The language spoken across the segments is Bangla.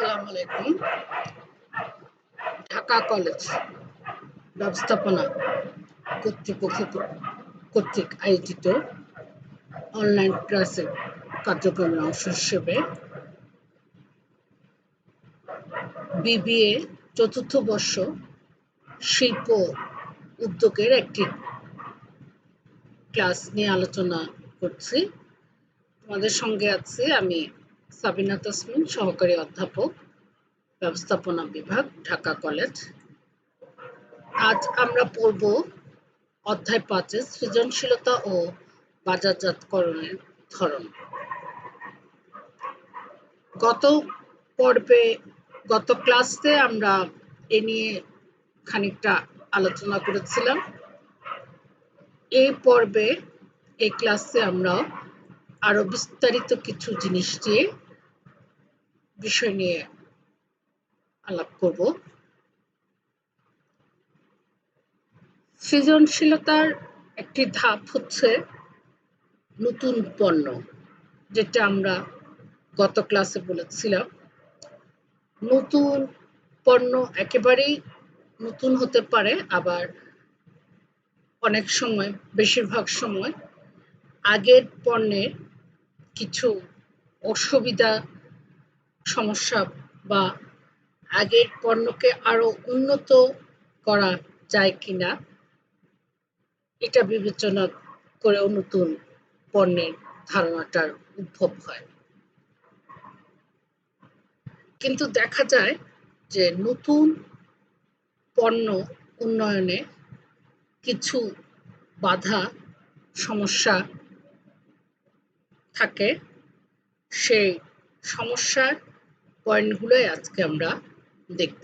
আসসালামু আলাইকুম। ঢাকা কলেজ ব্যবস্থাপনা কর্তৃপক্ষ কর্তৃক আয়োজিত অনলাইন ক্লাসের কার্যক্রমের অংশ হিসেবে বিবিএ চতুর্থ বর্ষ শিল্প উদ্যোগের একটি ক্লাস নিয়ে আলোচনা করছি। তোমাদের সঙ্গে আছি আমি সাবিনা তাসমিন, সহকারী অধ্যাপক, ব্যবস্থাপনা বিভাগ, ঢাকা কলেজ। আজ আমরা পড়ব অধ্যায় ৫ সৃজনশীলতা ও বাজারজাতকরণের ধরন। গত ক্লাসে আমরা এ নিয়ে খানিকটা আলোচনা করেছিলাম। এই পর্বে এই ক্লাসে আমরা আরো বিস্তারিত কিছু বিষয় নিয়ে আলাপ করব। সৃজনশীলতার একটি ধাপ হচ্ছে নতুন পণ্য, যেটা আমরা গত ক্লাসে বলেছিলাম। নতুন পণ্য একেবারেই নতুন হতে পারে, আবার অনেক সময়, বেশিরভাগ সময় আগের পণ্যের কিছু অসুবিধা, সমস্যা বা আগের পণ্যকে আরো উন্নত করা যায় কিনা এটা বিবেচনা করেও নতুন পণ্যের ধারণাটার উদ্ভব হয়। কিন্তু দেখা যায় যে নতুন পণ্য উন্নয়নে কিছু বাধা, সমস্যা থাকে। সেই সমস্যার পয়েন্টগুলোই আজকে আমরা দেখব।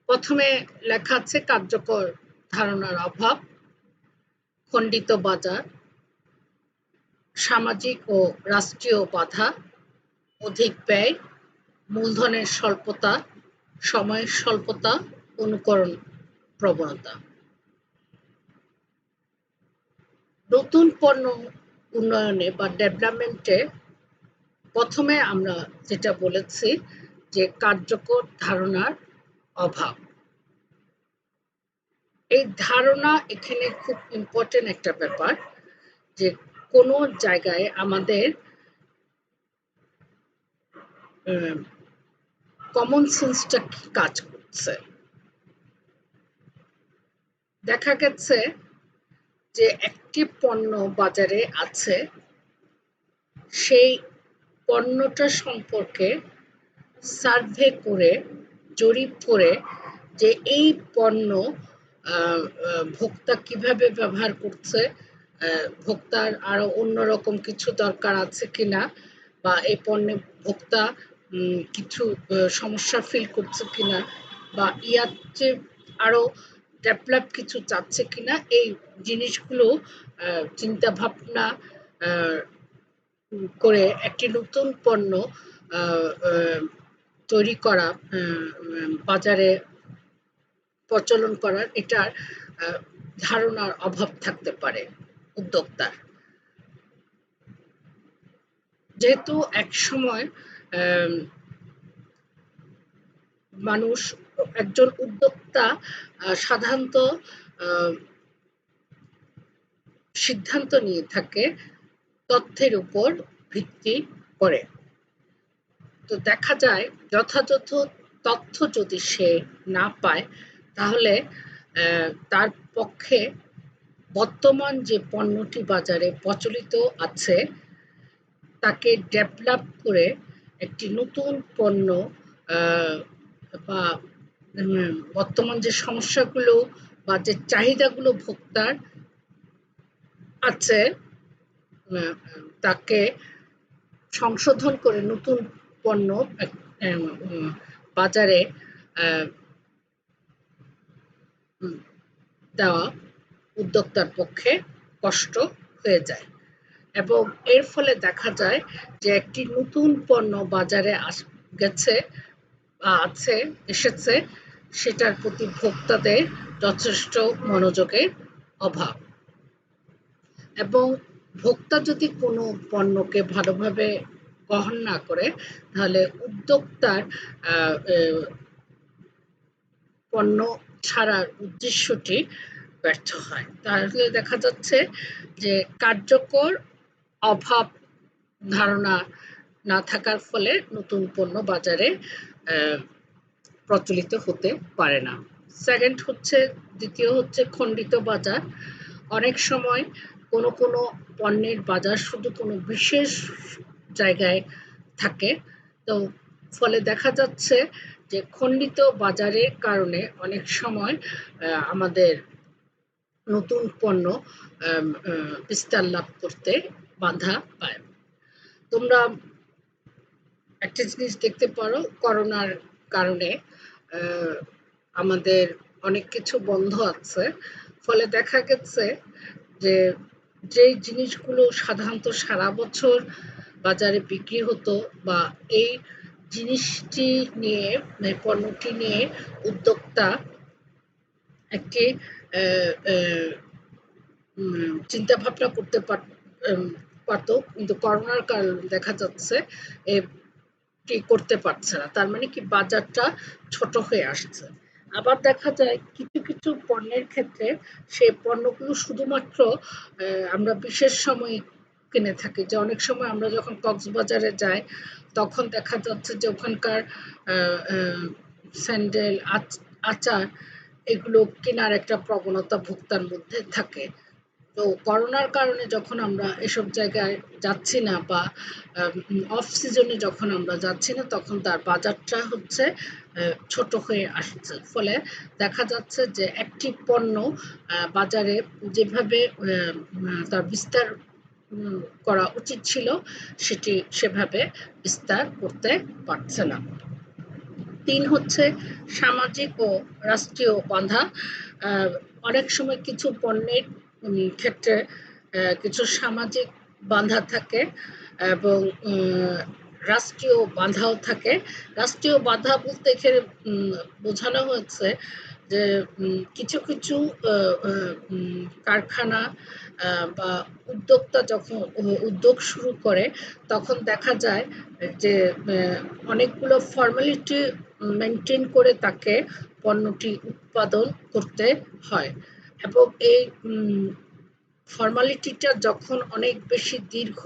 প্রথমে লেখা আছে কার্যকর ধারণার অভাব, খণ্ডিত বাজার, সামাজিক ও রাষ্ট্রীয় বাধা, অধিক ব্যয়, মূলধনের স্বল্পতা, সময়ের স্বল্পতা, অনুকরণ প্রবণতা। নতুন পণ্য উন্নয়নে বা ডেভেলপমেন্টে প্রথমে আমরা যেটা বলেছি যে কার্যকর ধারণার অভাব। এই ধারণা এখানে খুব ইম্পর্টেন্ট একটা ব্যাপার, যে কোনো জায়গায় আমাদের কমন সেন্সটা কি কাজ করছে। দেখা গেছে যে একটি পণ্য বাজারে আছে, সেই পণ্যটা সম্পর্কে সার্ভে করে, জরিপ করে, যে এই পণ্য ভোক্তা কিভাবে ব্যবহার করছে, ভোক্তার আরো অন্যরকম কিছু দরকার আছে কিনা, বা এই পণ্যে ভোক্তা কিছু সমস্যা ফিল করছে কিনা, বা ইয়ার চেয়ে আরো ডেভেলপ কিছু চাচ্ছে কিনা, এই জিনিসগুলো চিন্তা ভাবনা করে একটি নতুন পণ্য তৈরি করা, বাজারে প্রচলন করার, এটার ধারণার অভাব থাকতে পারে উদ্যোক্তার। যেহেতু এক সময় মানুষ, একজন উদ্যোক্তা সাধারণত সিদ্ধান্ত নিয়ে থাকে তথ্যের উপর ভিত্তি করে। তো দেখা যায় যথাযথ তথ্য যদি সে না পায়, তাহলে তার পক্ষে বর্তমান যে পণ্যটি বাজারে প্রচলিত আছে তাকে ডেভেলপ করে একটি নতুন পণ্য বা বর্তমান যে সমস্যাগুলো বা যে চাহিদাগুলো ভোক্তার আছে তাকে সংশোধন করে নতুন পণ্য বাজারে দেওয়া উদ্যোক্তার পক্ষে কষ্ট হয়ে যায়, এবং এর ফলে দেখা যায় যে একটি নতুন পণ্য বাজারে গেছে বা এসেছে, সেটার প্রতি ভোক্তাদের যথেষ্ট মনোযোগের অভাব। এবং ভোক্তা যদি কোনো পণ্যকে ভালোভাবে বহন না করে, তাহলে উদ্যোক্তার পণ্য ছাড়ার উদ্দেশ্যটি ব্যর্থ হয়। তাহলে দেখা যাচ্ছে যে কার্যকর অভাব ধারণা না থাকার ফলে নতুন পণ্য বাজারে প্রচলিত হতে পারে না। দ্বিতীয় হচ্ছে খণ্ডিত বাজার। অনেক সময় কোনো পণ্যের বাজার শুধু কোনো বিশেষ জায়গায় থাকে, তো ফলে দেখা যাচ্ছে যে খণ্ডিত বাজারের কারণে অনেক সময় আমাদের নতুন পণ্য বিস্তার লাভ করতে বাধা পায়। তোমরা একটা জিনিস দেখতে পারো, করোনার কারণে আমাদের অনেক কিছু বন্ধ আছে, ফলে দেখা গেছে যে যেই জিনিসগুলো সাধারণত সারা বছর বাজারে বিক্রি হতো বা এই জিনিসটি নিয়ে পণ্যটি নিয়ে উদ্যোক্তা একটি চিন্তা ভাবনা করতে পারতো, কিন্তু করোনার কারণে দেখা যাচ্ছে করতে পারছে না। তার মানে কি বাজারটা ছোট হয়ে আসছে। আবার দেখা যায় কিছু কিছু পণ্যের ক্ষেত্রে সেই পণ্যগুলো শুধুমাত্র আমরা বিশেষ সময় কিনে থাকি। যে অনেক সময় আমরা যখন কক্সবাজারে যাই তখন দেখা যাচ্ছে যে ওখানকার স্যান্ডেল, আচার এগুলো কেনার একটা প্রবণতা ভোক্তার মধ্যে থাকে। তো করোনার কারণে যখন আমরা এসব জায়গায় যাচ্ছি না বা অফ সিজনে যখন আমরা যাচ্ছি না, তখন তার বাজারটা হচ্ছে ছোট হয়ে আসছে। ফলে দেখা যাচ্ছে যে একটি পণ্য বাজারে যেভাবে তার বিস্তার করা উচিত ছিল সেটি সেভাবে বিস্তার করতে পারছে না। ৩ হচ্ছে সামাজিক ও রাষ্ট্রীয় বাধা। অনেক সময় কিছু পণ্যের ক্ষেত্রে কিছু সামাজিক বাধা থাকে এবং রাষ্ট্রীয় বাধাও থাকে। রাষ্ট্রীয় বাধা বলতে এখানে বোঝানো হয়েছে যে কিছু কিছু কারখানা বা উদ্যোক্তা যখন উদ্যোগ শুরু করে তখন দেখা যায় যে অনেকগুলো ফর্মালিটি মেনটেন করে তাকে পণ্যটি উৎপাদন করতে হয়, এবং এই ফর্মালিটিটা যখন অনেক বেশি দীর্ঘ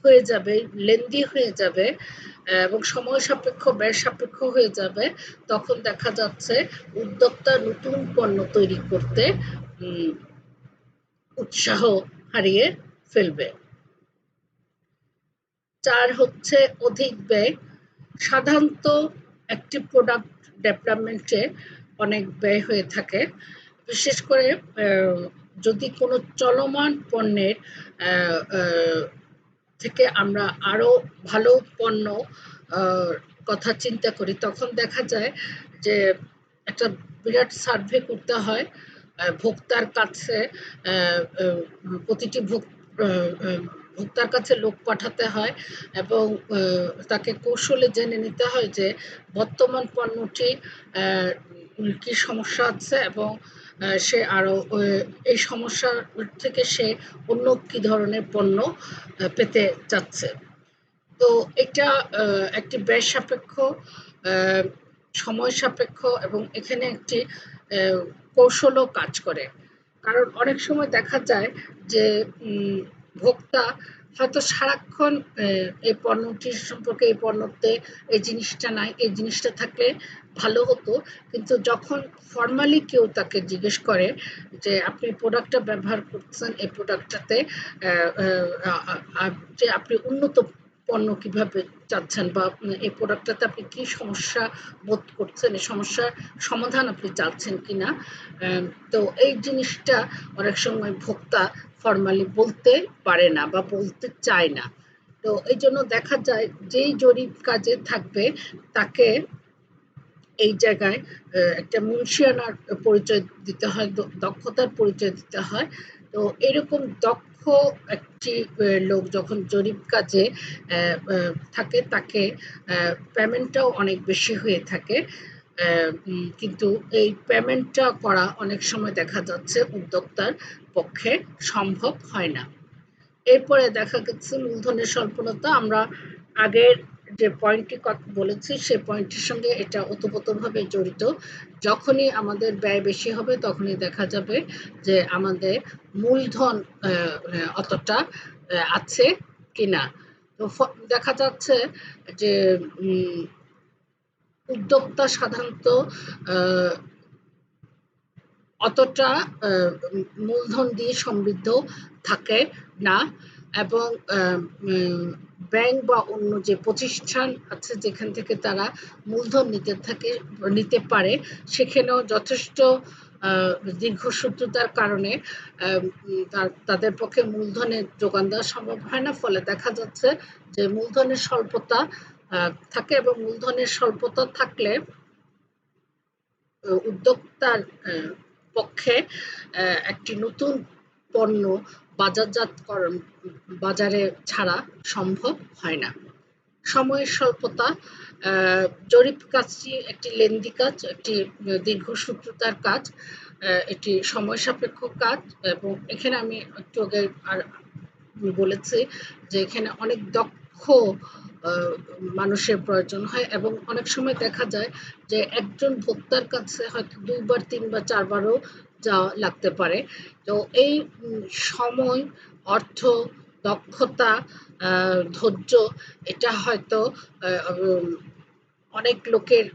হয়ে যাবে, লেন্দি হয়ে যাবে এবং সময় সাপেক্ষ, ব্যয় সাপেক্ষ হয়ে যাবে, তখন দেখা যাচ্ছে উদ্যোক্তা নতুন পণ্য তৈরি করতে উৎসাহ হারিয়ে ফেলবে। ৪ হচ্ছে অধিক ব্যয়। সাধারণত একটি প্রোডাক্ট ডেভেলপমেন্টে অনেক ব্যয় হয়ে থাকে, বিশেষ করে যদি কোনো চলমান পণ্যের থেকে আমরা আরো ভালো পণ্য কথা চিন্তা করি, তখন দেখা যায় যে একটা বিরাট সার্ভে করতে হয় ভোক্তার কাছে। প্রতিটি ভোক্তার কাছে লোক পাঠাতে হয় এবং তাকে কৌশলে জেনে নিতে হয় যে বর্তমান পণ্যটি কি সমস্যা আছে এবং সে আরো এই সমস্যা থেকে সে অন্য কি ধরনের পণ্য পেতে চাচ্ছে। তো এটা একটি ব্যয় সাপেক্ষ, সময় সাপেক্ষ এবং এখানে একটি কৌশলও কাজ করে। কারণ অনেক সময় দেখা যায় যে ভোক্তা হয়তো সারাক্ষণ এই পণ্যটির সম্পর্কে, এই পণ্যতে এই জিনিসটা নাই, এই জিনিসটা থাকলে ভালো হতো, কিন্তু যখন ফর্মালি কেউ তাকে জিজ্ঞেস করে যে আপনি প্রোডাক্টটা ব্যবহার করছেন, এই প্রোডাক্টটাতে যে আপনি উন্নত পণ্য কিভাবে চাচ্ছেন বা এই প্রোডাক্টটাতে আপনি কি সমস্যা বোধ করছেন, এই সমস্যার সমাধান আপনি চাচ্ছেন কিনা, তো এই জিনিসটা অনেক সময় ভোক্তা ফর্মালি বলতে পারে না বা বলতে চায় না। তো এই জন্য দেখা যায় যেই জরিপ কাজে থাকবে তাকে এই জায়গায় একটা মুন্সিয়ানার পরিচয় দিতে হয়, দক্ষতার পরিচয় দিতে হয়। তো এরকম দক্ষ একটি লোক যখন জরিপ কাজে থাকে, তাকে পেমেন্টটাও অনেক বেশি হয়ে থাকে, কিন্তু এই পেমেন্টটা করা অনেক সময় দেখা যাচ্ছে উদ্যোক্তার পক্ষে সম্ভব হয় না। এরপরে দেখা গেছে মূলধনের স্বল্পতা। আমরা আগের যে পয়েন্টটি বলেছি সেই পয়েন্টের সঙ্গে এটা ওতপ্রোতভাবে জড়িত। যখনই আমাদের ব্যয় বেশি হবে তখনই দেখা যাবে যে আমাদের মূলধন অতটা আছে কিনা। তো দেখা যাচ্ছে যে উদ্যোক্তা সাধারণত অতটা মূলধন দিয়ে সমৃদ্ধ থাকে না, এবং ব্যাংক বা অন্য যে প্রতিষ্ঠান আছে যেখান থেকে তারা মূলধন নিতে পারে, সেখানেও যথেষ্ট দীর্ঘসূত্রতার কারণে তাদের পক্ষে মূলধনের যোগান দেওয়া সম্ভব হয় না। ফলে দেখা যাচ্ছে যে মূলধনের স্বল্পতা থাকে, এবং মূলধনের স্বল্পতা থাকলে উদ্যোক্তার পক্ষে একটি নতুন পণ্য বাজারজাতকরণ বাজারে ছাড়া সম্ভব হয় না। সময়ের স্বল্পতা, জরিপ কাজটি একটি লেন্দি কাজ, একটি দীর্ঘসূত্রতার কাজ, এটি সময় সাপেক্ষ কাজ, এবং এখানে আমি একটু আগে আর বলেছি যে এখানে অনেক দক্ষ মানুষের প্রয়োজন হয়, এবং অনেক সময় দেখা যায় যে একজন ভোক্তার কাছে হয়তো 2 বার 3 বার 4 বারও যাওয়া লাগতে পারে। তো এই সময়, অর্থ, দক্ষতা, ধৈর্য, এটা হয়তো অনেক লোকের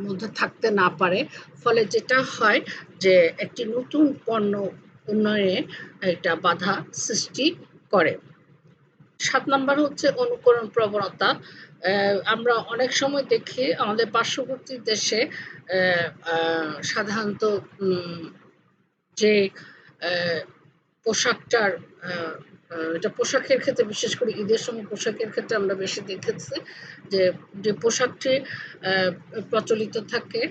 মধ্যে থাকতে না পারে। ফলে যেটা হয় যে একটি নতুন পণ্য উন্নয়নে এটা বাধা সৃষ্টি করে। 7 নাম্বার হচ্ছে অনুকরণ প্রবণতা। আমরা অনেক সময় দেখি আমাদের পার্শ্ববর্তী দেশে সাধারণত যে পোশাকটার এটা পোশাকের ক্ষেত্রে, বিশেষ করে ঈদের সময় পোশাকের ক্ষেত্রে আমরা বেশি দেখেছি যে পোশাকটি প্রচলিত থাকে,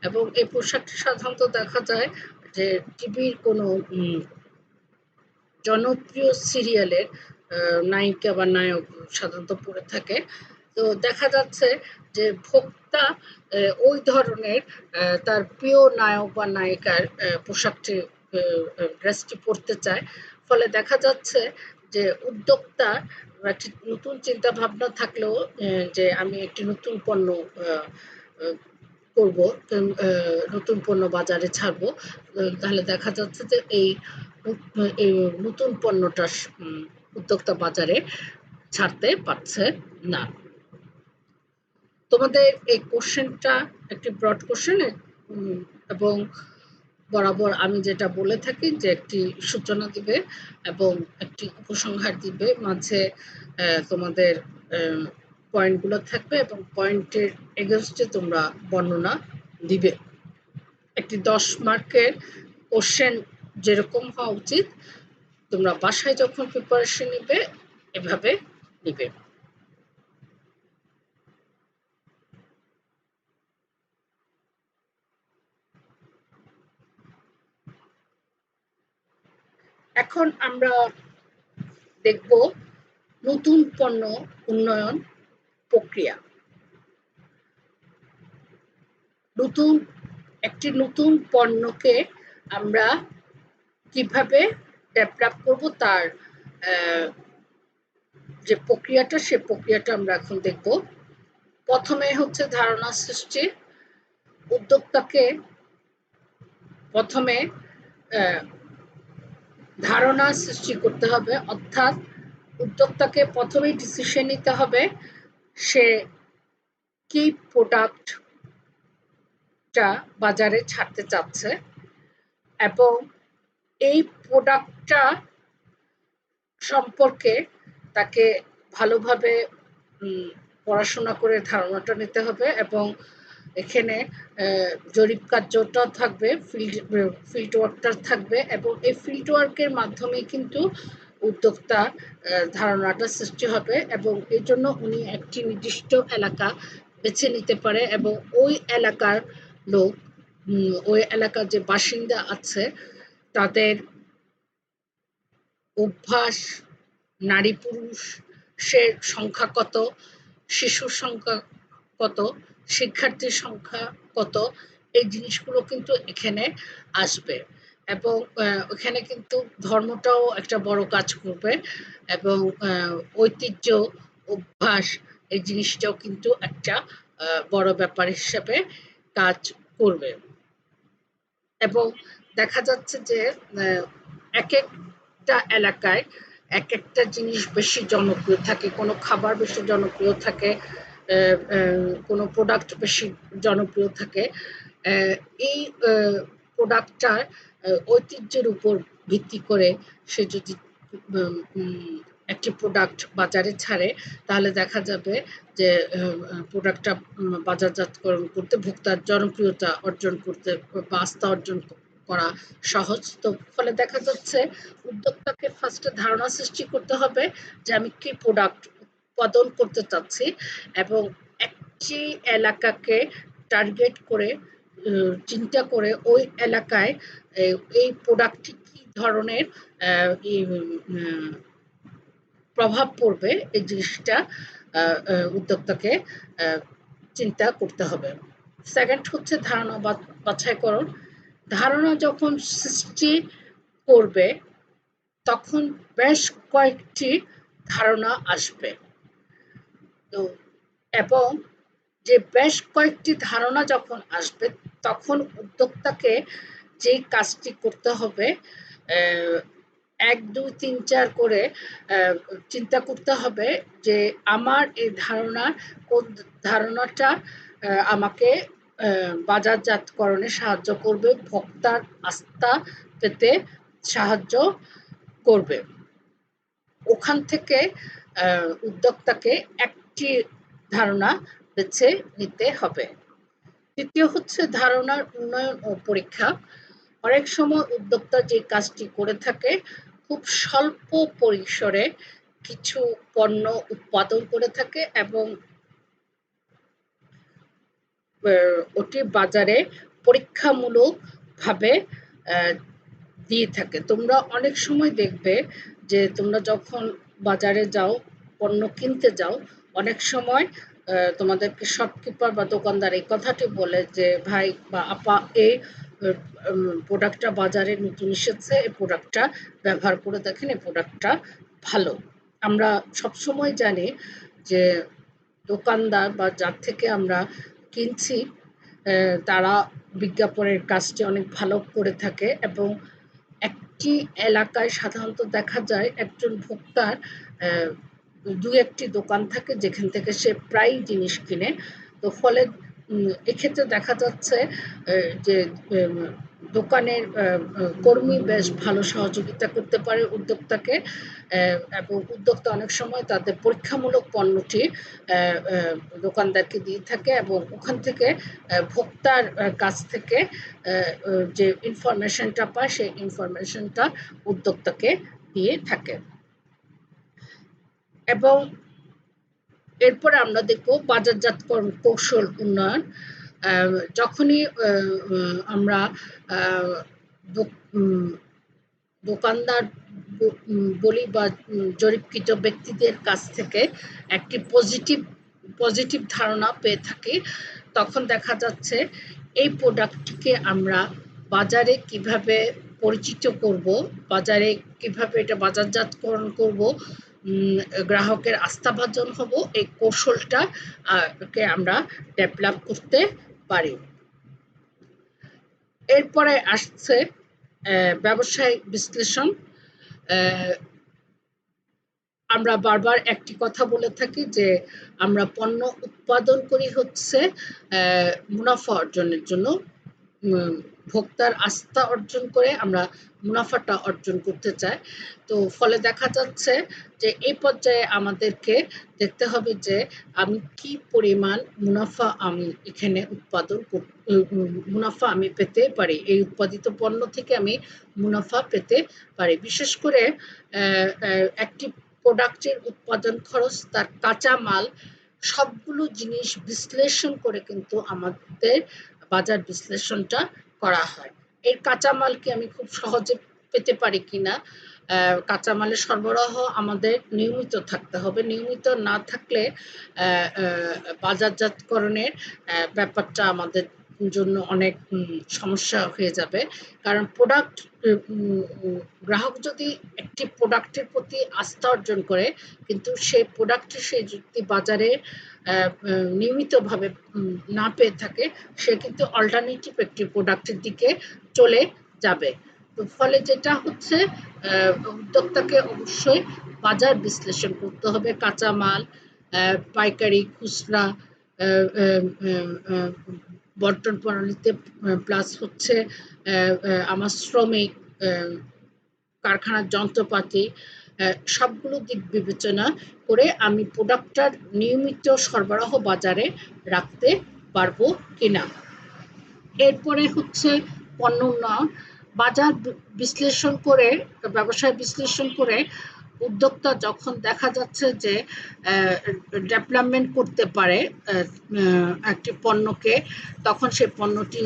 এবং এই পোশাকটি সাধারণত দেখা যায় যে টিভির কোনো জনপ্রিয় সিরিয়ালের নায়িকা বা নায়ক সাধারণত পরে থাকে। তো দেখা যাচ্ছে যে ভোক্তা ওই ধরনের তার প্রিয় নায়ক বা নায়িকার পোশাকটি ড্রেসটি পরতে চায়। ফলে দেখা যাচ্ছে যে উদ্যোক্তা একটি নতুন চিন্তা ভাবনা থাকলেও যে আমি একটি নতুন পণ্য করব, নতুন পণ্য বাজারে ছাড়বো, তাহলে দেখা যাচ্ছে যে এই নতুন পণ্যটা উদ্যোক্তা বাজারে ছাড়তে পারছে না। তোমাদের এই কোশ্চেনটা একটি ব্রড কোশ্চেন, এবং বরাবর আমি যেটা বলে থাকি যে একটি সূচনা দিবে এবং একটি উপসংহার দিবে, মাঝে তোমাদের পয়েন্টগুলো থাকবে এবং পয়েন্টের এগেনস্টে তোমরা বর্ণনা দিবে। একটি 10 মার্কের কোশ্চেন যেরকম হওয়া উচিত, তোমরা বাসায় যখন প্রিপারেশন নিবে এভাবে নিবে। এখন আমরা দেখব নতুন পণ্য উন্নয়ন প্রক্রিয়া। একটি নতুন পণ্যকে আমরা কিভাবে ডেভেলপ করব, তার যে প্রক্রিয়াটা, সে প্রক্রিয়াটা আমরা এখন দেখব। প্রথমে হচ্ছে ধারণা সৃষ্টি। উদ্যোক্তাকে প্রথমে ধারণা সৃষ্টি করতে হবে, অর্থাৎ উদ্যোক্তাকে প্রথমেই ডিসিশন নিতে হবে সে কি প্রোডাক্টটা বাজারে ছাড়তে চাচ্ছে, এবং এই প্রোডাক্টটা সম্পর্কে তাকে ভালোভাবে পড়াশোনা করে ধারণাটা নিতে হবে, এবং এখানে জরিপ কার্যটা থাকবে, ফিল্ড ওয়ার্কটা থাকবে, এবং এই ফিল্ড ওয়ার্কের মাধ্যমে কিন্তু উদ্যোক্তা ধারণাটা সৃষ্টি হবে, এবং এর জন্য উনি একটি নির্দিষ্ট এলাকা বেছে নিতে পারে, এবং ওই এলাকার লোক, ওই এলাকার যে বাসিন্দা আছে তাদের অভ্যাস, নারী পুরুষের সংখ্যা কত, শিশুর সংখ্যা কত, শিক্ষার্থীর সংখ্যা কত, এই জিনিসগুলো কিন্তু এখানে আসবে, এবং ওখানে কিন্তু ধর্মটাও একটা বড় কাজ করবে, এবং ঐতিহ্য, অভ্যাস, এই জিনিসটাও কিন্তু একটা বড় ব্যাপার হিসেবে কাজ করবে। এবং দেখা যাচ্ছে যে এক একটা এলাকায় এক একটা জিনিস বেশি জনপ্রিয় থাকে, কোনো খাবার বেশি জনপ্রিয় থাকে, কোনো প্রোডাক্ট বেশি জনপ্রিয় থাকে। এই প্রোডাক্টটার ঐতিহ্যের উপর ভিত্তি করে সে যদি একটি প্রোডাক্ট বাজারে ছাড়ে, তাহলে দেখা যাবে যে প্রোডাক্টটা বাজারজাতকরণ করতে, ভোক্তার জনপ্রিয়তা অর্জন করতে বা আস্থা অর্জন করা সহজ। তো ফলে দেখা যাচ্ছে উদ্যোক্তাকে ফার্স্টে ধারণা সৃষ্টি করতে হবে যে আমি কি প্রোডাক্ট উৎপাদন করতে চাচ্ছি, এবং একটি এলাকাকে টার্গেট করে চিন্তা করে ওই এলাকায় এই প্রোডাক্টটি কি ধরনের প্রভাব পড়বে, এই জিনিসটা উদ্যোক্তাকে চিন্তা করতে হবে। সেকেন্ড হচ্ছে ধারণা বাছাইকরণ। ধারণা যখন সৃষ্টি করবে তখন বেশ কয়েকটি ধারণা আসবে। তো এবং যে বেশ কয়েকটি ধারণা যখন আসবে তখন উদ্যোক্তাকে যে কাজটি করতে হবে, ১, ২, ৩, ৪ করে চিন্তা করতে হবে যে আমার এই কোন ধারণাটা আমাকে বাজারজাতকরণে সাহায্য করবে, ভোক্তার আস্থা পেতে সাহায্য করবে। ওখান থেকে উদ্যোক্তাকে একটি ধারণা বেছে নিতে হবে। তৃতীয় হচ্ছে ধারণার উন্নয়ন ও পরীক্ষা। অনেক সময় উদ্যোক্তা যে কাজটি করে থাকে, খুব স্বল্প পরিসরে কিছু পণ্য উৎপাদন করে থাকে এবং ওটি বাজারে পরীক্ষামূলকভাবে দিয়ে থাকে। তোমরা অনেক সময় দেখবে যে তোমরা যখন বাজারে যাও, পণ্য কিনতে যাও, অনেক সময় তোমাদেরকে শপকিপার বা দোকানদার এই কথাটি বলে যে ভাই বা আপা, এই প্রোডাক্টটা বাজারে নতুন এসেছে, এই প্রোডাক্টটা ব্যবহার করে দেখেন, এই প্রোডাক্টটা ভালো। আমরা সবসময় জানি যে দোকানদার বা যার থেকে আমরা কিনছি তারা বিজ্ঞাপনের কাজটি অনেক ভালো করে থাকে, এবং একটি এলাকায় সাধারণত দেখা যায় একজন ভোক্তার ২-১টি দোকান থাকে যেখান থেকে সে প্রায় জিনিস কিনে। তো ফলে এক্ষেত্রে দেখা যাচ্ছে যে দোকানের কর্মী বেশ ভালো সহযোগিতা করতে পারে উদ্যোক্তাকে, এবং উদ্যোক্তা অনেক সময় তাদের পরীক্ষামূলক পণ্যটি দোকানদারকে দিয়ে থাকে, এবং ওখান থেকে ভোক্তার কাছ থেকে যে ইনফরমেশনটা পায় সেই ইনফরমেশনটা উদ্যোক্তাকে দিয়ে থাকে। এবং এরপরে আমরা দেখব বাজারজাতকরণ কৌশল উন্নয়ন। যখনই আমরা দোকানদার বলি বা জরিপকৃত ব্যক্তিদের কাছ থেকে একটি পজিটিভ ধারণা পেয়ে থাকি, তখন দেখা যাচ্ছে এই প্রোডাক্টটিকে আমরা বাজারে কিভাবে পরিচিত করব, বাজারে কিভাবে এটা বাজারজাতকরণ করব, গ্রাহকের আস্থাভাজন হব, এই কৌশলটা কে আমরা ডেভেলপ করতে পারি। এরপরে আসছে ব্যবসায়িক বিশ্লেষণ। আমরা বারবার একটি কথা বলে থাকি যে আমরা পণ্য উৎপাদন করি হচ্ছে মুনাফা অর্জনের জন্য, ভোক্তার আস্থা অর্জন করে আমরা মুনাফাটা অর্জন করতে চাই। তো ফলে দেখা যাচ্ছে যে এই পর্যায়ে আমাদেরকে দেখতে হবে যে আমি কি পরিমাণ মুনাফা আমি এখানে মুনাফা আমি পেতে পারি, এই উৎপাদিত পণ্য থেকে আমি মুনাফা পেতে পারি। বিশেষ করে একটি প্রোডাক্টের উৎপাদন খরচ, তার কাঁচা মাল, সবগুলো জিনিস বিশ্লেষণ করে কিন্তু আমাদের বাজার বিশ্লেষণটা করা হয়। এর কাঁচামাল কি আমি খুব সহজে পেতে পারি কিনা, কাঁচামালের সরবরাহ আমাদের নিয়মিত থাকতে হবে। নিয়মিত না থাকলে বাজারজাতকরণের ব্যাপারটা আমাদের জন্য অনেক সমস্যা হয়ে যাবে। কারণ প্রোডাক্ট গ্রাহক যদি একটি প্রোডাক্টের প্রতি আস্থা অর্জন করে কিন্তু সেই প্রোডাক্টটি সে যদি বাজারে নিয়মিতভাবে না পেয়ে থাকে, সে কিন্তু অল্টারনেটিভ একটি প্রোডাক্টের দিকে চলে যাবে। তো ফলে যেটা হচ্ছে উদ্যোক্তাকে অবশ্যই বাজার বিশ্লেষণ করতে হবে। কাঁচামাল, পাইকারি, খুচরা, বন্টন প্রণালীতে, প্লাস হচ্ছে আমার শ্রমিক, কারখানার যন্ত্রপাতি, সবগুলো দিক বিবেচনা করে আমি প্রোডাক্টটার নিয়মিত সরবরাহ বাজারে রাখতে পারবো কিনা। এরপরে হচ্ছে পণ্য উন্নয়ন। বাজার বিশ্লেষণ করে, ব্যবসায় বিশ্লেষণ করে উদ্যোক্তা যখন দেখা যাচ্ছে যে ডেভেলপমেন্ট করতে পারে একটি পণ্যকে, তখন সেই পণ্যটি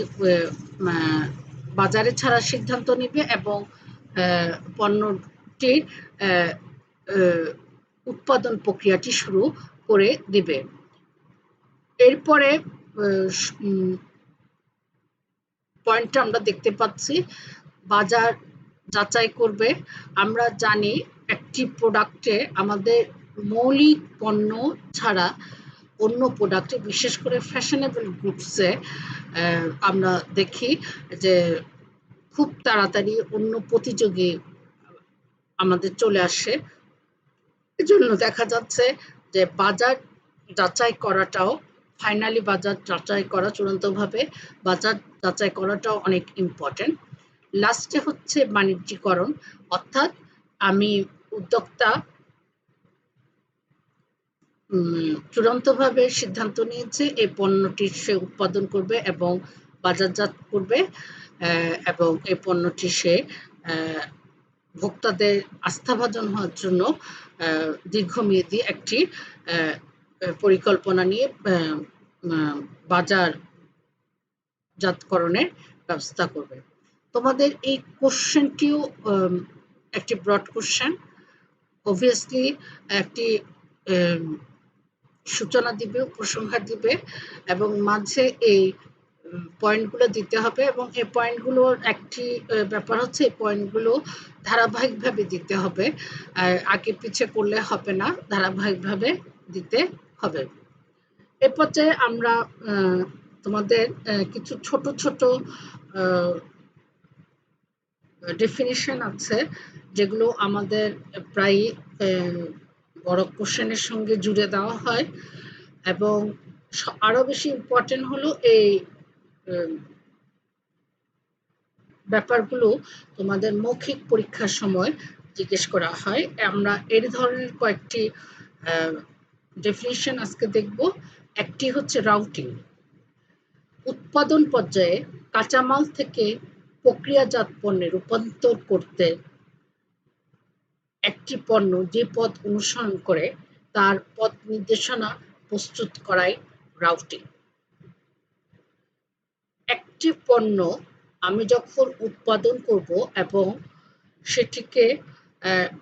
বাজারে ছাড়ার সিদ্ধান্ত নেবে এবং পণ্যটির উৎপাদন প্রক্রিয়াটি শুরু করে দিবে। এরপরে পয়েন্টটা আমরা দেখতে পাচ্ছি, বাজার যাচাই করবে। আমরা জানি একটি প্রোডাক্টে আমাদের মৌলিক পণ্য ছাড়া অন্য প্রোডাক্টে, বিশেষ করে ফ্যাশনেবল গুডসে আমরা দেখি যে খুব তাড়াতাড়ি অন্য প্রতিযোগী আমাদের চলে আসে। এজন্য দেখা যাচ্ছে যে বাজার যাচাই করাটাও, ফাইনালি বাজার যাচাই করা, চূড়ান্তভাবে বাজার যাচাই করাটাও অনেক ইম্পর্টেন্ট। লাস্টে হচ্ছে বাণিজ্যিকরণ, অর্থাৎ আমি উদ্যোক্তা চূড়ান্তভাবে সিদ্ধান্ত নিয়েছে এই পণ্যটি সে উৎপাদন করবে এবং বাজারজাত করবে, এবং এই পণ্যটি সে ভোক্তাদের আস্থাভাজন হওয়ার জন্য দীর্ঘমেয়াদী একটি পরিকল্পনা নিয়ে বাজারজাতকরণের ব্যবস্থা করবে। তোমাদের এই কোশ্চেনটিও একটি ব্রড কোশ্চেন, অবভিয়াসলি একটি সূচনা দিবে, উপসংহার দিবে এবং মাঝে এই পয়েন্টগুলো দিতে হবে। এবং এই পয়েন্টগুলোর একটি ব্যাপার হচ্ছে, এই পয়েন্টগুলো ধারাবাহিকভাবে দিতে হবে, আগে পিছে করলে হবে না, ধারাবাহিকভাবে দিতে হবে। এ পর্যায়ে আমরা তোমাদের কিছু ছোট ছোট ডেফিনিশন আছে যেগুলো আমাদের প্রায় বড় কোশ্চেনের সঙ্গে জুড়ে দেওয়া হয়, এবং আরো বেশি ইম্পর্টেন্ট হলো এই ব্যাপারগুলো তোমাদের মৌখিক পরীক্ষার সময় জিজ্ঞেস করা হয়। আমরা এর ধরনের কয়েকটি ডেফিনিশন আজকে দেখব। একটি হচ্ছে রাউটিং। উৎপাদন পর্যায়ে কাঁচামাল থেকে প্রক্রিয়াজাত পণ্যে রূপান্তর করতে একটি পণ্য যে পথ অনুসরণ করে তার পথ নির্দেশনা প্রস্তুত করাই রাউটিং। একটি পণ্য আমি যখন উৎপাদন করব এবং সেটিকে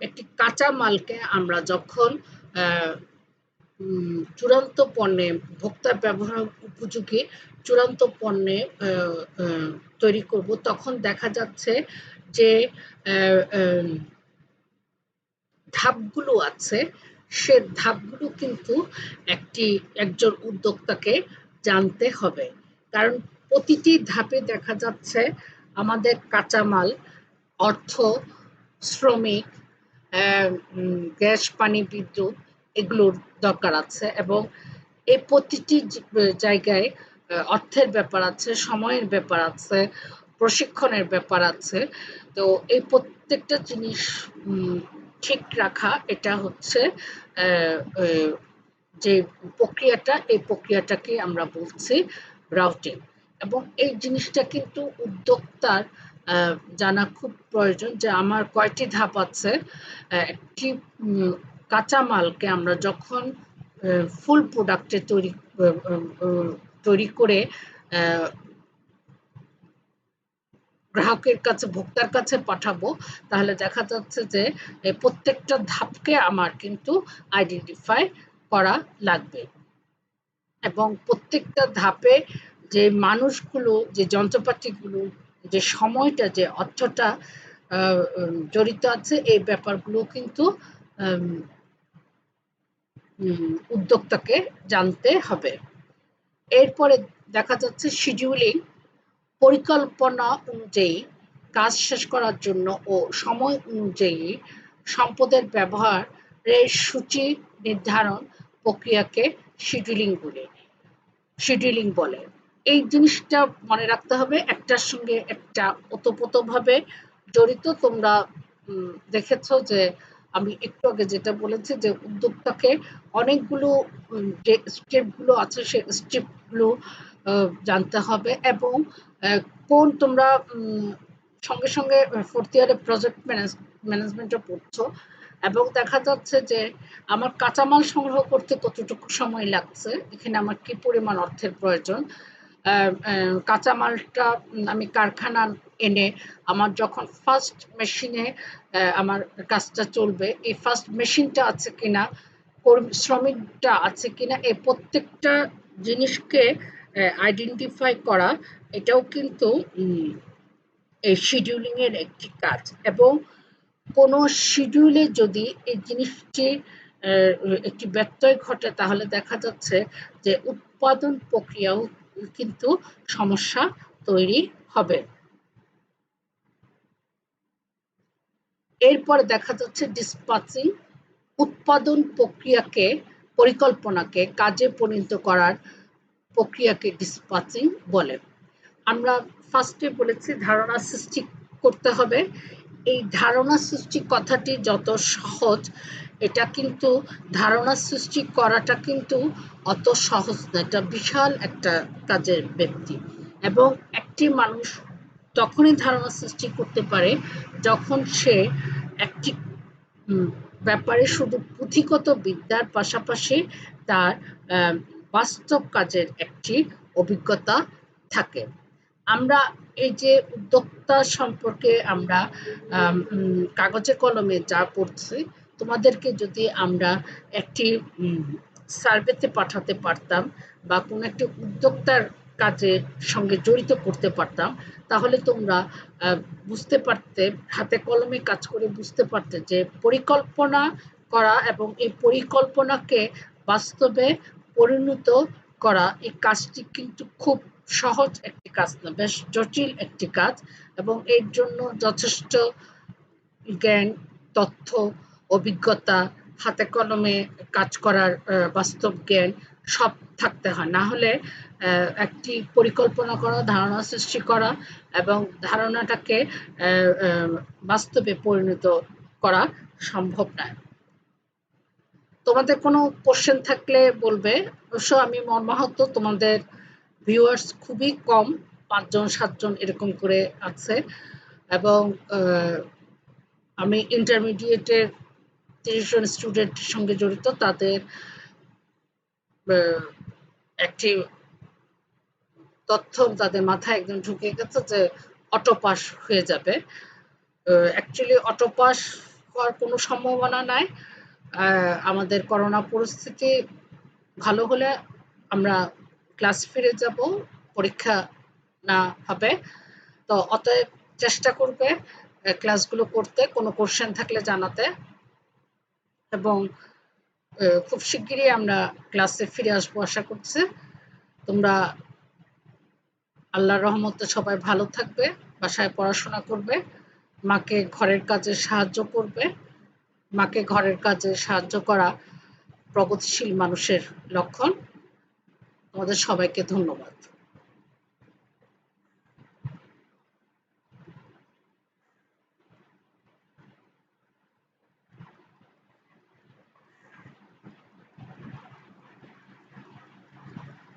একটি কাঁচা মালকে আমরা যখন চূড়ান্ত পণ্যে, ভোক্তার ব্যবহার উপযোগী চূড়ান্ত পণ্যে তৈরি করব, তখন দেখা যাচ্ছে যে ধাপগুলো আছে, সে ধাপগুলো কিন্তু একজন উদ্যোক্তাকে জানতে হবে। কারণ প্রতিটি ধাপে দেখা যাচ্ছে আমাদের কাঁচামাল, অর্থ, শ্রমিক, গ্যাস, পানি, বিদ্যুৎ, এগুলোর দরকার আছে, এবং এই প্রতিটি জায়গায় অর্থের ব্যাপার আছে, সময়ের ব্যাপার আছে, প্রশিক্ষণের ব্যাপার আছে। তো এই প্রত্যেকটা জিনিস ঠিক রাখা, এটা হচ্ছে যে প্রক্রিয়াটা, এই প্রক্রিয়াটাকে আমরা বলছি রাউটিং। এবং এই জিনিসটা কিন্তু উদ্যোক্তার জানা খুব প্রয়োজন যে আমার কয়টি ধাপ আছে। একটি কাঁচামালকে আমরা যখন ফুল প্রোডাক্টে তৈরি করে গ্রাহকের কাছে, ভোক্তার কাছে পাঠাবো, তাহলে দেখা যাচ্ছে যে প্রত্যেকটা ধাপকে আমার কিন্তু আইডেন্টিফাই করা লাগবে, এবং প্রত্যেকটা ধাপে যে মানুষগুলো, যে যন্ত্রপাতিগুলো, যে সময়টা, যে অর্থটা জড়িত আছে, এই ব্যাপারগুলো কিন্তু উদ্যোক্তাকে জানতে হবে। এরপরে দেখা যাচ্ছে শিডিউলিং, পরিকল্পনা অনুযায়ী কাজ শেষ করার জন্য ও সময় অনুযায়ী সম্পদের ব্যবহারের সূচি নির্ধারণ প্রক্রিয়াকে শিডিউলিং বলে। এই জিনিসটা মনে রাখতে হবে, একটার সঙ্গে একটা ওতপ্রোতভাবে জড়িত। তোমরা দেখেছো যে আমি একটু আগে যেটা বলেছি যে উদ্যোক্তাকে অনেকগুলো যে স্টেপগুলো আছে সেই স্টেপগুলো জানতে হবে, এবং কোন তোমরা সঙ্গে সঙ্গে ফোর্থ ইয়ারে প্রজেক্ট ম্যানেজমেন্টও পড়ছো, এবং দেখা যাচ্ছে যে আমার কাঁচামাল সংগ্রহ করতে কতটুকু সময় লাগছে, এখানে আমার কি পরিমাণ অর্থের প্রয়োজন, কাঁচামালটা আমি কারখানা এনে আমার যখন ফার্স্ট মেশিনে আমার কাজটা চলবে, এই ফার্স্ট মেশিনটা আছে কিনা, শ্রমিকটা আছে কিনা, এই প্রত্যেকটা জিনিসকে আইডেন্টিফাই করা, এটাও কিন্তু এই শিডিউলিং এর একটি কাজ। এবং কোনো শিডিউলে যদি এই জিনিসটি একটি ব্যত্যয় ঘটে, তাহলে দেখা যাচ্ছে যে উৎপাদন প্রক্রিয়াও কিন্তু সমস্যা তৈরি হবে। এরপরে দেখা যাচ্ছে ডিসপ্যাচিং, উৎপাদন প্রক্রিয়াকে, পরিকল্পনাকে কাজে পরিণত করার প্রক্রিয়াকে ডিসপ্যাচিং বলে। আমরা ফার্স্টে বলেছি ধারণা সৃষ্টি করতে হবে। এই ধারণা সৃষ্টি কথাটি যত সহজ, এটা কিন্তু ধারণা সৃষ্টি করাটা কিন্তু অত সহজ না, এটা বিশাল একটা কাজের ব্যক্তি। এবং একটি মানুষ তখনই ধারণা সৃষ্টি করতে পারে যখন সে একটি ব্যাপারে শুধু পুঁথিগত বিদ্যার পাশাপাশি তার বাস্তব কাজের একটি অভিজ্ঞতা থাকে। আমরা এই যে উদ্যোক্তা সম্পর্কে আমরা কাগজে কলমে যা পড়ছি, তোমাদেরকে যদি আমরা একটি সার্ভেতে পাঠাতে পারতাম বা কোনো একটি উদ্যোক্তার কাজের সঙ্গে জড়িত করতে পারতাম, তাহলে তোমরা বুঝতে পারতে, হাতে কলমে কাজ করে বুঝতে পারতে যে পরিকল্পনা করা এবং এই পরিকল্পনাকে বাস্তবে পরিণত করা, এই কাজটি কিন্তু খুব সহজ একটি কাজ না, বেশ জটিল একটি কাজ। এবং এর জন্য যথেষ্ট জ্ঞান, তথ্য, অভিজ্ঞতা, হাতে কলমে কাজ করার বাস্তব জ্ঞান সব থাকতে হয়। না হলে একটি পরিকল্পনা করা, ধারণা সৃষ্টি করা এবং ধারণাটাকে বাস্তবে পরিণত করা সম্ভব নয়। তোমাদের কোনো কোশ্চেন থাকলে বলবে। অবশ্য আমি মর্মাহত, তোমাদের ভিউয়ার্স খুবই কম, 5 জন 7 জন এরকম করে আছে, এবং আমি ইন্টারমিডিয়েটের 30 জন স্টুডেন্টের সঙ্গে জড়িত। তাদের একটি তথ্য তাদের মাথায় একদম ঢুকে গেছে যে অটো পাস হয়ে যাবে। অ্যাকচুয়ালি অটো পাস হওয়ার কোনো সম্ভাবনা নাই। আমাদের করোনা পরিস্থিতি ভালো হলে আমরা ক্লাস ফিরে যাব, পরীক্ষা না হবে। তো অতএব চেষ্টা করবে ক্লাসগুলো করতে, কোনো কোশ্চেন থাকলে জানাতে, এবং খুব শিগগিরই আমরা ক্লাসে ফিরে আসবো আশা করছি। তোমরা আল্লাহর রহমতে সবাই ভালো থাকবে, বাসায় পড়াশোনা করবে, মাকে ঘরের কাজে সাহায্য করবে। মাকে ঘরের কাজে সাহায্য করা প্রগতিশীল মানুষের লক্ষণ। তোমাদের সবাইকে ধন্যবাদ।